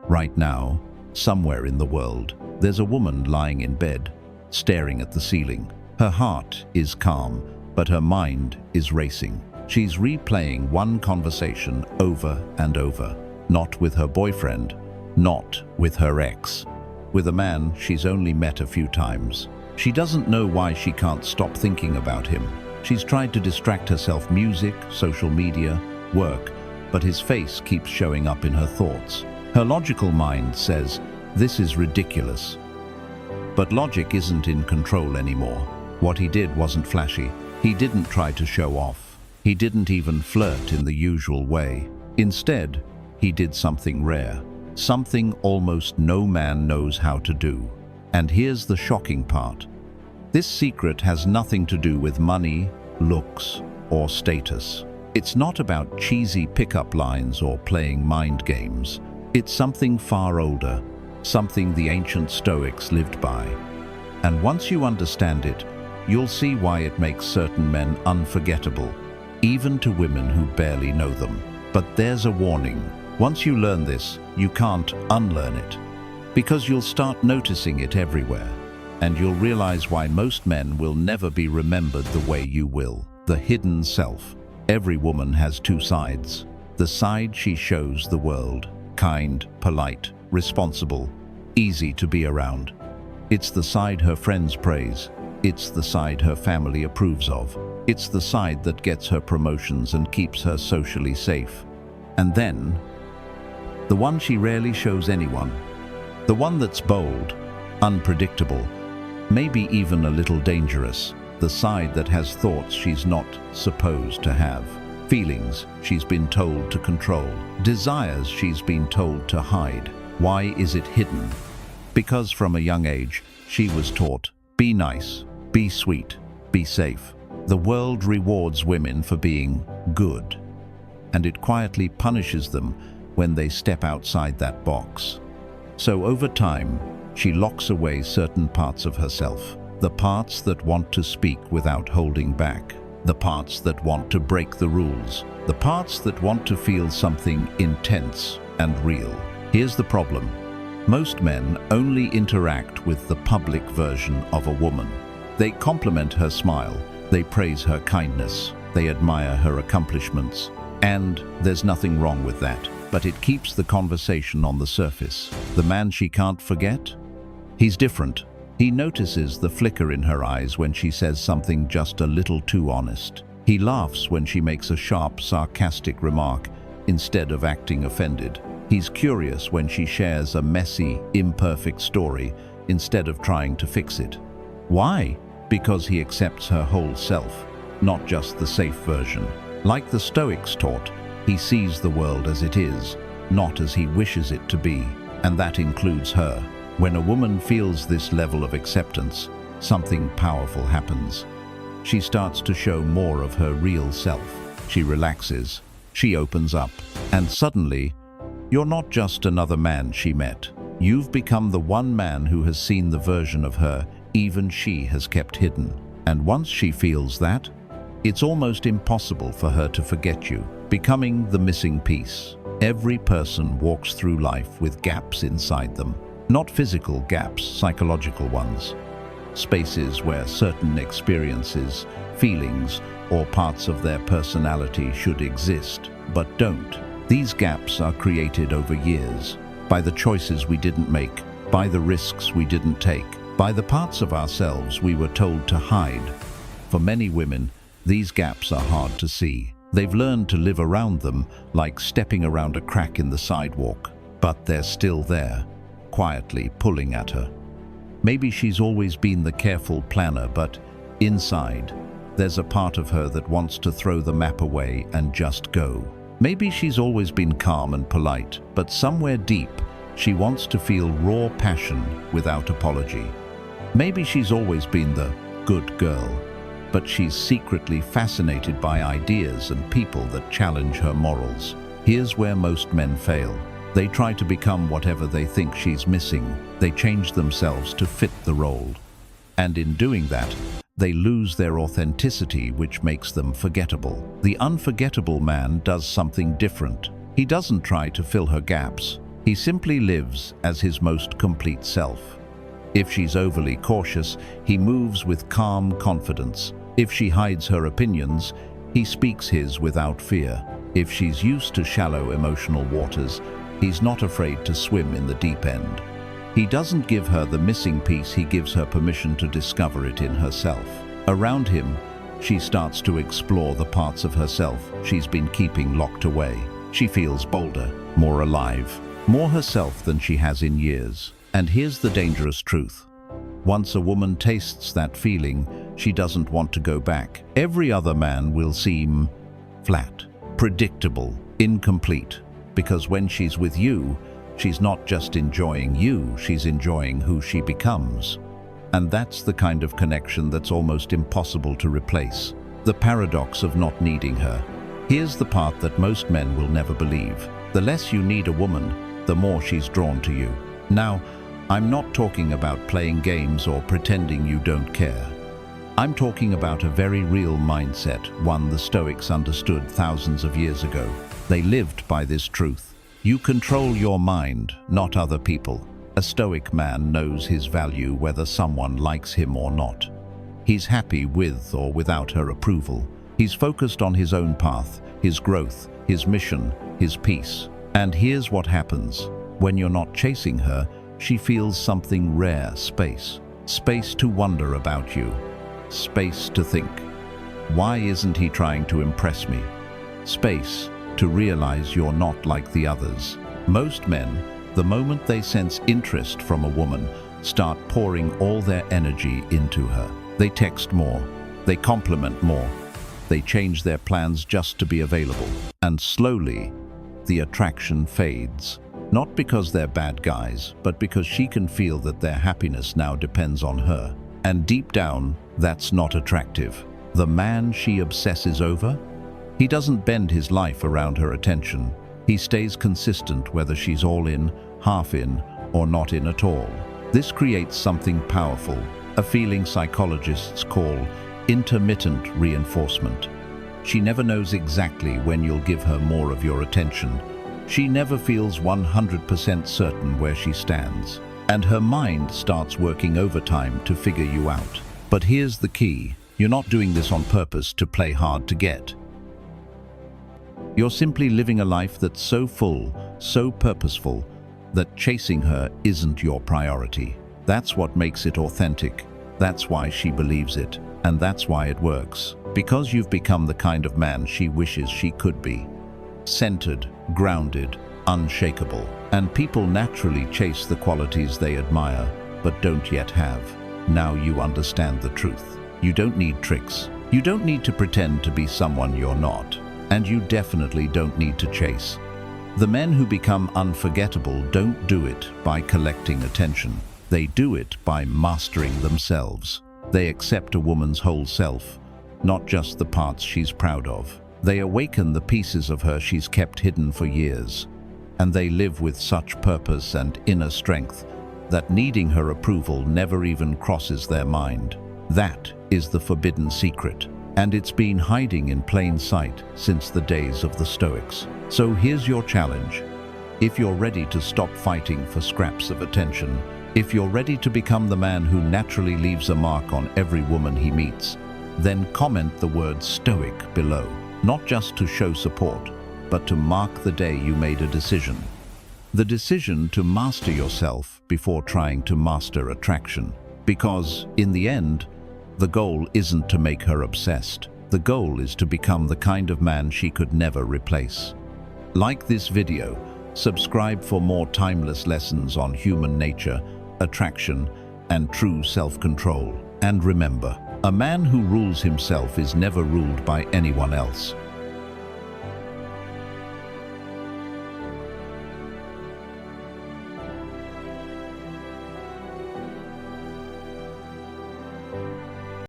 Right now, somewhere in the world, there's a woman lying in bed, staring at the ceiling. Her heart is calm, but her mind is racing. She's replaying one conversation over and over. Not with her boyfriend, not with her ex. With a man she's only met a few times. She doesn't know why she can't stop thinking about him. She's tried to distract herself: music, social media, work, but his face keeps showing up in her thoughts. Her logical mind says, "This is ridiculous." But logic isn't in control anymore. What he did wasn't flashy. He didn't try to show off. He didn't even flirt in the usual way. Instead, he did something rare, something almost no man knows how to do. And here's the shocking part. This secret has nothing to do with money, looks, or status. It's not about cheesy pickup lines or playing mind games. It's something far older, something the ancient Stoics lived by. And once you understand it, you'll see why it makes certain men unforgettable, even to women who barely know them. But there's a warning. Once you learn this, you can't unlearn it, because you'll start noticing it everywhere, and you'll realize why most men will never be remembered the way you will. The hidden self. Every woman has two sides. The side she shows the world: kind, polite, responsible, easy to be around. It's the side her friends praise. It's the side her family approves of. It's the side that gets her promotions and keeps her socially safe. And then, the one she rarely shows anyone. The one that's bold, unpredictable, maybe even a little dangerous. The side that has thoughts she's not supposed to have. Feelings she's been told to control. Desires she's been told to hide. Why is it hidden? Because from a young age, she was taught, be nice, be sweet, be safe. The world rewards women for being good, and it quietly punishes them when they step outside that box. So over time, she locks away certain parts of herself. The parts that want to speak without holding back. The parts that want to break the rules. The parts that want to feel something intense and real. Here's the problem. Most men only interact with the public version of a woman. They compliment her smile. They praise her kindness. They admire her accomplishments. And there's nothing wrong with that. But it keeps the conversation on the surface. The man she can't forget? He's different. He notices the flicker in her eyes when she says something just a little too honest. He laughs when she makes a sharp, sarcastic remark instead of acting offended. He's curious when she shares a messy, imperfect story instead of trying to fix it. Why? Because he accepts her whole self, not just the safe version. Like the Stoics taught, he sees the world as it is, not as he wishes it to be, and that includes her. When a woman feels this level of acceptance, something powerful happens. She starts to show more of her real self. She relaxes, she opens up, and suddenly, you're not just another man she met. You've become the one man who has seen the version of her even she has kept hidden. And once she feels that, it's almost impossible for her to forget you, becoming the missing piece. Every person walks through life with gaps inside them. Not physical gaps, psychological ones. Spaces where certain experiences, feelings, or parts of their personality should exist, but don't. These gaps are created over years, by the choices we didn't make, by the risks we didn't take, by the parts of ourselves we were told to hide. For many women, these gaps are hard to see. They've learned to live around them, like stepping around a crack in the sidewalk, but they're still there, quietly pulling at her. Maybe she's always been the careful planner, but inside, there's a part of her that wants to throw the map away and just go. Maybe she's always been calm and polite, but somewhere deep, she wants to feel raw passion without apology. Maybe she's always been the good girl, but she's secretly fascinated by ideas and people that challenge her morals. Here's where most men fail. They try to become whatever they think she's missing. They change themselves to fit the role. And in doing that, they lose their authenticity, which makes them forgettable. The unforgettable man does something different. He doesn't try to fill her gaps. He simply lives as his most complete self. If she's overly cautious, he moves with calm confidence. If she hides her opinions, he speaks his without fear. If she's used to shallow emotional waters, he's not afraid to swim in the deep end. He doesn't give her the missing piece, he gives her permission to discover it in herself. Around him, she starts to explore the parts of herself she's been keeping locked away. She feels bolder, more alive, more herself than she has in years. And here's the dangerous truth. Once a woman tastes that feeling, she doesn't want to go back. Every other man will seem flat, predictable, incomplete. Because when she's with you, she's not just enjoying you, she's enjoying who she becomes. And that's the kind of connection that's almost impossible to replace. The paradox of not needing her. Here's the part that most men will never believe. The less you need a woman, the more she's drawn to you. Now, I'm not talking about playing games or pretending you don't care. I'm talking about a very real mindset, one the Stoics understood thousands of years ago. They lived by this truth. You control your mind, not other people. A Stoic man knows his value whether someone likes him or not. He's happy with or without her approval. He's focused on his own path, his growth, his mission, his peace. And here's what happens. When you're not chasing her, she feels something rare: space. Space to wonder about you. Space to think, why isn't he trying to impress me? Space to realize you're not like the others. Most men, the moment they sense interest from a woman, start pouring all their energy into her. They text more, they compliment more, they change their plans just to be available. And slowly, the attraction fades. Not because they're bad guys, but because she can feel that their happiness now depends on her. And deep down, that's not attractive. The man she obsesses over? He doesn't bend his life around her attention. He stays consistent whether she's all in, half in, or not in at all. This creates something powerful, a feeling psychologists call intermittent reinforcement. She never knows exactly when you'll give her more of your attention. She never feels 100% certain where she stands. And her mind starts working overtime to figure you out. But here's the key. You're not doing this on purpose to play hard to get. You're simply living a life that's so full, so purposeful, that chasing her isn't your priority. That's what makes it authentic. That's why she believes it. And that's why it works. Because you've become the kind of man she wishes she could be. Centered, grounded, unshakable. And people naturally chase the qualities they admire, but don't yet have. Now you understand the truth. You don't need tricks. You don't need to pretend to be someone you're not. And you definitely don't need to chase. The men who become unforgettable don't do it by collecting attention. They do it by mastering themselves. They accept a woman's whole self, not just the parts she's proud of. They awaken the pieces of her she's kept hidden for years. And they live with such purpose and inner strength that needing her approval never even crosses their mind. That is the forbidden secret. And it's been hiding in plain sight since the days of the Stoics. So here's your challenge. If you're ready to stop fighting for scraps of attention, if you're ready to become the man who naturally leaves a mark on every woman he meets, then comment the word Stoic below. Not just to show support, but to mark the day you made a decision. The decision to master yourself before trying to master attraction. Because, in the end, the goal isn't to make her obsessed. The goal is to become the kind of man she could never replace. Like this video, subscribe for more timeless lessons on human nature, attraction, and true self-control. And remember, a man who rules himself is never ruled by anyone else.